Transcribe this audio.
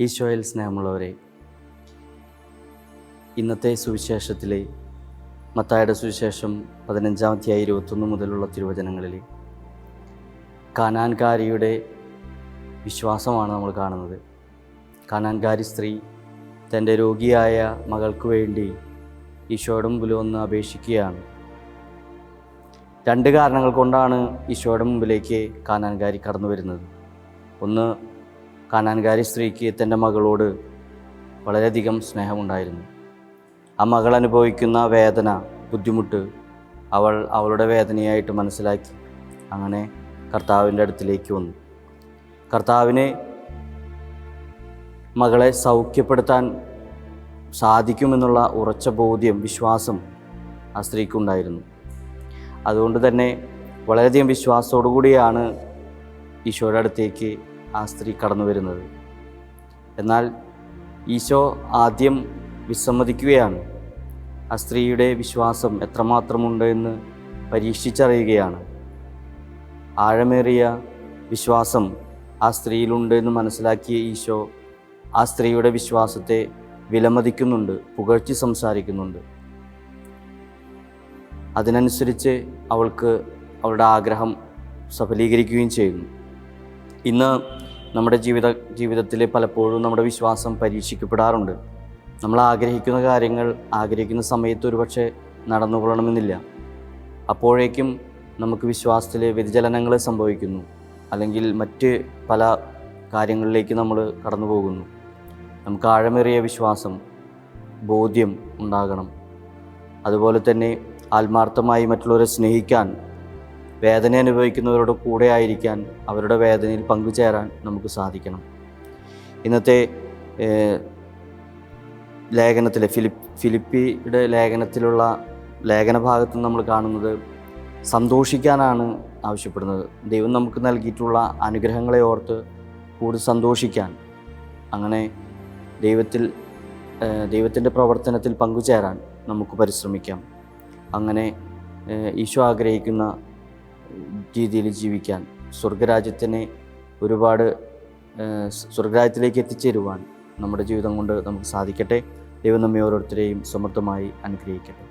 ഈശോയിൽ സ്നേഹമുള്ളവരെ, ഇന്നത്തെ സുവിശേഷത്തിലെ മത്തായിയുടെ സുവിശേഷം 15-ാം അധ്യായം 21 മുതലുള്ള തിരുവചനങ്ങളിൽ കാനാൻകാരിയുടെ വിശ്വാസമാണ് നമ്മൾ കാണുന്നത്. കാനാൻകാരി സ്ത്രീ തൻ്റെ രോഗിയായ മകൾക്ക് വേണ്ടി ഈശോയുടെ മുമ്പിൽ വന്ന് അപേക്ഷിക്കുകയാണ്. 2 കാരണങ്ങൾ കൊണ്ടാണ് ഈശോയുടെ മുമ്പിലേക്ക് കാനാൻകാരി കടന്നു വരുന്നത്. ഒന്ന്, കാനാൻകാരി സ്ത്രീക്ക് തൻ്റെ മകളോട് വളരെയധികം സ്നേഹമുണ്ടായിരുന്നു. ആ മകൾ അനുഭവിക്കുന്ന വേദന, ബുദ്ധിമുട്ട് അവളുടെ വേദനയായിട്ട് മനസ്സിലാക്കി അങ്ങനെ കർത്താവിൻ്റെ അടുത്തിലേക്ക് വന്നു. കർത്താവിനെ മകളെ സൗഖ്യപ്പെടുത്താൻ സാധിക്കുമെന്നുള്ള ഉറച്ച ബോധ്യം, വിശ്വാസം ആ സ്ത്രീക്കുണ്ടായിരുന്നു. അതുകൊണ്ട് തന്നെ വളരെയധികം വിശ്വാസത്തോടു കൂടിയാണ് ഈശോയുടെ അടുത്തേക്ക് ആ സ്ത്രീ കടന്നു വരുന്നത്. എന്നാൽ ഈശോ ആദ്യം വിസമ്മതിക്കുകയാണ്. ആ സ്ത്രീയുടെ വിശ്വാസം എത്രമാത്രമുണ്ട് എന്ന് പരീക്ഷിച്ചറിയുകയാണ്. ആഴമേറിയ വിശ്വാസം ആ സ്ത്രീയിലുണ്ട് എന്ന് മനസ്സിലാക്കിയ ഈശോ ആ സ്ത്രീയുടെ വിശ്വാസത്തെ വിലമതിക്കുന്നുണ്ട്, പുകഴ്ത്തി സംസാരിക്കുന്നുണ്ട്. അതിനനുസരിച്ച് അവൾക്ക് അവളുടെ ആഗ്രഹം സഫലീകരിക്കുകയും ചെയ്യുന്നു. ഇന്ന് നമ്മുടെ ജീവിതത്തിൽ പലപ്പോഴും നമ്മുടെ വിശ്വാസം പരീക്ഷിക്കപ്പെടാറുണ്ട്. നമ്മൾ ആഗ്രഹിക്കുന്ന കാര്യങ്ങൾ ആഗ്രഹിക്കുന്ന സമയത്ത് ഒരുപക്ഷെ നടന്നുകൊള്ളണമെന്നില്ല. അപ്പോഴേക്കും നമുക്ക് വിശ്വാസത്തിൽ വ്യതിചലനങ്ങൾ സംഭവിക്കുന്നു, അല്ലെങ്കിൽ മറ്റ് പല കാര്യങ്ങളിലേക്ക് നമ്മൾ കടന്നു പോകുന്നു. നമുക്ക് ആഴമേറിയ വിശ്വാസം, ബോധ്യം ഉണ്ടാകണം. അതുപോലെ തന്നെ ആത്മാർത്ഥമായി മറ്റുള്ളവരെ സ്നേഹിക്കാൻ, വേദന അനുഭവിക്കുന്നവരുടെ കൂടെ ആയിരിക്കാൻ, അവരുടെ വേദനയിൽ പങ്കുചേരാൻ നമുക്ക് സാധിക്കണം. ഇന്നത്തെ ലേഖനത്തിലെ ഫിലിപ്പിയുടെ ലേഖനത്തിലുള്ള ലേഖനഭാഗത്ത് നമ്മൾ കാണുന്നത് സന്തോഷിക്കാനാണ് ആവശ്യപ്പെടുന്നത്. ദൈവം നമുക്ക് നൽകിയിട്ടുള്ള അനുഗ്രഹങ്ങളെ ഓർത്ത് കൂടുതൽ സന്തോഷിക്കാൻ, അങ്ങനെ ദൈവത്തിൻ്റെ പ്രവർത്തനത്തിൽ പങ്കുചേരാൻ നമുക്ക് പരിശ്രമിക്കാം. അങ്ങനെ ഈശോ ആഗ്രഹിക്കുന്ന രീതിയിൽ ജീവിക്കാൻ, സ്വർഗരാജ്യത്തിലേക്ക് എത്തിച്ചേരുവാൻ നമ്മുടെ ജീവിതം കൊണ്ട് നമുക്ക് സാധിക്കട്ടെ. ദൈവം നമ്മെ ഓരോരുത്തരെയും സമൃദ്ധമായി അനുഗ്രഹിക്കട്ടെ.